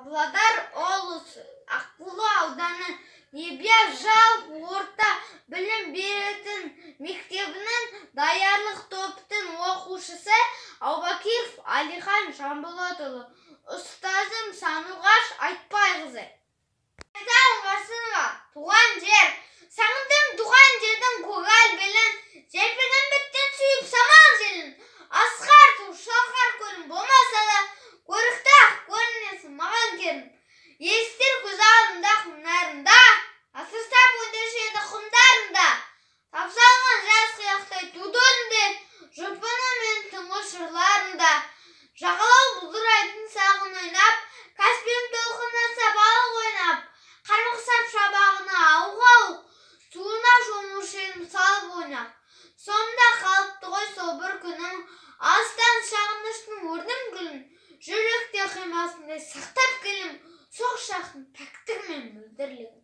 Павлодар облысы Аққулы ауданы Небия жалпы орта білім беретін мектебінің даярлық топтың оқушысы Аубакиров Алихан Жамболатұлы, ұстазым Сануғаш Айтбайқызы. Туған жер, сағындым туған жердің көгал белін, желпіген біттен сүйіп самал желін, асқар ту шалқар көлін болмаса да, көрікті ақ көрінесің маған керін. Елістер көз алдында құмнарында, асырсап өндірші еді құмдарында, тапсалған жас қияқтай тудонде, жұпыны мен тұңғыш жырларында, жағалау бұлдырайтын сағын ойнап, Каспиім толқынаса балық ойнап, қармықсап шабағына ауық-ауық, суына шомылушы едім салып ойнап. Сонда қалыпты ғой сол бір күнім, алыстан шағыныштың өрдім гүлін, жүректе қимасындай сақтап келем, соқ шақтың пәктігі мен мөлдірлігін.